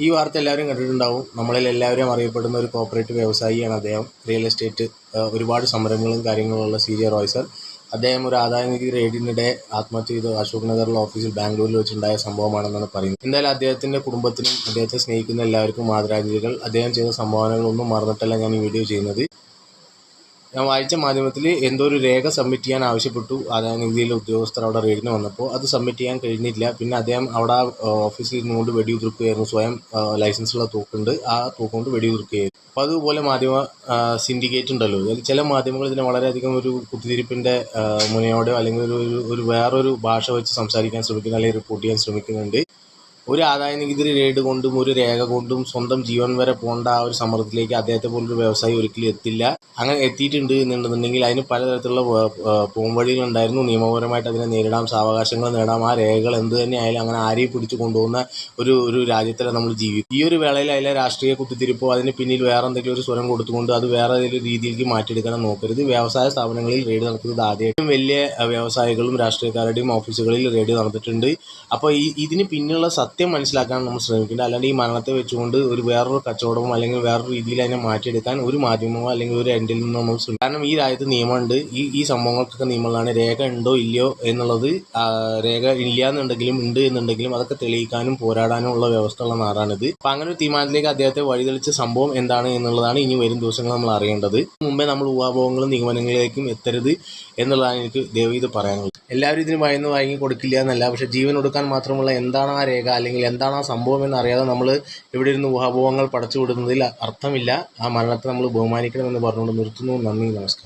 ഈ വാർത്ത എല്ലാവരും കണ്ടിട്ടുണ്ടാവും. നമ്മളിൽ എല്ലാവരും അറിയപ്പെടുന്ന ഒരു കോർപ്പറേറ്റ് വ്യവസായിയാണ് അദ്ദേഹം. റിയൽ എസ്റ്റേറ്റ് ഒരുപാട് സംരംഭങ്ങളും കാര്യങ്ങളുള്ള CJ റോയ് സർ. അദ്ദേഹം ഒരു ആദായനികുതി റെയ്ഡിനിടെ ആത്മഹത്യ ചെയ്ത് അശോക് നഗറിലെ ഓഫീസിൽ ബാംഗ്ലൂരിൽ വെച്ചുണ്ടായ സംഭവമാണെന്നാണ് പറയുന്നത്. എന്തായാലും അദ്ദേഹത്തിൻ്റെ കുടുംബത്തിനും അദ്ദേഹത്തെ സ്നേഹിക്കുന്ന എല്ലാവർക്കും ആദരാഞ്ജലികൾ. അദ്ദേഹം ചെയ്ത സംഭാവനകളൊന്നും മറന്നിട്ടല്ല ഞാൻ ഈ വീഡിയോ ചെയ്യുന്നത്. ഞാൻ വായിച്ച മാധ്യമത്തിൽ എന്തോ ഒരു രേഖ സബ്മിറ്റ് ചെയ്യാൻ ആവശ്യപ്പെട്ടു. ആദായനികുതിയിലെ ഉദ്യോഗസ്ഥർ അവിടെ റെയ്ഡിന് വന്നപ്പോൾ അത് സബ്മിറ്റ് ചെയ്യാൻ കഴിഞ്ഞില്ല. പിന്നെ അദ്ദേഹം അവിടെ ഓഫീസിൽ ഇരുന്നുകൊണ്ട് വെടിയുതിർക്കുകയായിരുന്നു. സ്വയം ലൈസൻസുള്ള തോക്കുണ്ട്, ആ തോക്കുകൊണ്ട് വെടിയുതിർക്കുകയായിരുന്നു. അപ്പോൾ അതുപോലെ മാധ്യമ സിൻഡിക്കേറ്റ് ഉണ്ടല്ലോ, ചില മാധ്യമങ്ങൾ ഇതിനെ വളരെയധികം ഒരു കുത്തിത്തിരിപ്പിൻ്റെ മുനയോടെയോ അല്ലെങ്കിൽ ഒരു വേറൊരു ഭാഷ വെച്ച് സംസാരിക്കാൻ ശ്രമിക്കുന്നു, അല്ലെങ്കിൽ റിപ്പോർട്ട് ചെയ്യാൻ ശ്രമിക്കുന്നുണ്ട്. ഒരു ആദായനികുതി റെയ്ഡ് കൊണ്ടും ഒരു രേഖ കൊണ്ടും സ്വന്തം ജീവൻ വരെ പോകേണ്ട ആ ഒരു സമ്മർദ്ദത്തിലേക്ക് അദ്ദേഹത്തെ പോലൊരു വ്യവസായി ഒരിക്കലും എത്തില്ല. അങ്ങനെ എത്തിയിട്ടുണ്ട് എന്നുണ്ടെന്നുണ്ടെങ്കിൽ അതിന് പലതരത്തിലുള്ള പോംവഴികളുണ്ടായിരുന്നു. നിയമപരമായിട്ട് അതിനെ നേരിടാം, സാവകാശങ്ങൾ നേടാം. ആ രേഖകൾ എന്ത് തന്നെ ആയാലും അങ്ങനെ ആരെയും പിടിച്ചു കൊണ്ടുപോകുന്ന ഒരു രാജ്യത്തിലാണ് നമ്മൾ ജീവിക്കും. ഈ ഒരു വേളയിൽ അതിലെ രാഷ്ട്രീയ കുത്തിത്തിരിപ്പോ അതിന് പിന്നിൽ വേറെ എന്തെങ്കിലും ഒരു സ്വരം കൊടുത്തുകൊണ്ട് അത് വേറെ ഏതെങ്കിലും രീതിയിലേക്ക് മാറ്റിയെടുക്കാൻ നോക്കരുത്. വ്യവസായ സ്ഥാപനങ്ങളിൽ റെയ്ഡ് നടത്തുന്നത് ആദ്യമായിട്ടും വലിയ വ്യവസായികളും രാഷ്ട്രീയക്കാരുടെയും ഓഫീസുകളിൽ റെയ്ഡ് നടന്നിട്ടുണ്ട്. അപ്പോൾ ഇതിന് പിന്നിലുള്ള സത്യം മനസ്സിലാക്കാൻ നമ്മൾ ശ്രമിക്കേണ്ടത്. അല്ലാണ്ട് ഈ മരണത്തെ വെച്ചുകൊണ്ട് ഒരു വേറൊരു കച്ചവടമോ അല്ലെങ്കിൽ വേറൊരു രീതിയിൽ അതിനെ മാറ്റിയെടുക്കാൻ ഒരു മാധ്യമമോ അല്ലെങ്കിൽ ഒരു എൻഡിൽ നിന്നോ നമ്മൾ ശ്രമിക്കും. കാരണം ഈ രാജ്യത്ത് നിയമമുണ്ട്. ഈ സംഭവങ്ങൾക്കൊക്കെ നിയമങ്ങളാണ്. രേഖ ഉണ്ടോ ഇല്ലയോ എന്നുള്ളത്, രേഖ ഇല്ല എന്നുണ്ടെങ്കിലും ഉണ്ട് എന്നുണ്ടെങ്കിലും അതൊക്കെ തെളിയിക്കാനും പോരാടാനും ഉള്ള വ്യവസ്ഥ ഉള്ള നാടാണിത്. അപ്പം അങ്ങനെ ഒരു തീരുമാനത്തിലേക്ക് അദ്ദേഹത്തെ വഴിതെളിച്ച സംഭവം എന്താണ് എന്നുള്ളതാണ് ഇനി വരും ദിവസങ്ങൾ നമ്മൾ അറിയേണ്ടത്. മുമ്പേ നമ്മൾ ഊഹാപോഹങ്ങളും നിഗമനങ്ങളിലേക്കും എത്തരുത് എന്നുള്ളതാണ് എനിക്ക് ദയവീത് പറയാനുള്ളത്. എല്ലാവരും ഇതിന് വാങ്ങി കൊടുക്കില്ല എന്നല്ല, പക്ഷേ ജീവൻ കൊടുക്കാൻ മാത്രമുള്ള എന്താണ് ആ രേഖ അല്ലെങ്കിൽ എന്താണ് ആ സംഭവം എന്നറിയാതെ നമ്മൾ ഇവിടെ ഇരുന്ന് ഊഹാപോഹങ്ങൾ പടച്ചു വിടുന്നതിൽ അർത്ഥമില്ല. ആ മരണത്തെ നമ്മൾ ബഹുമാനിക്കണമെന്ന് പറഞ്ഞുകൊണ്ട് നിർത്തുന്നു. നന്ദി, നമസ്കാരം.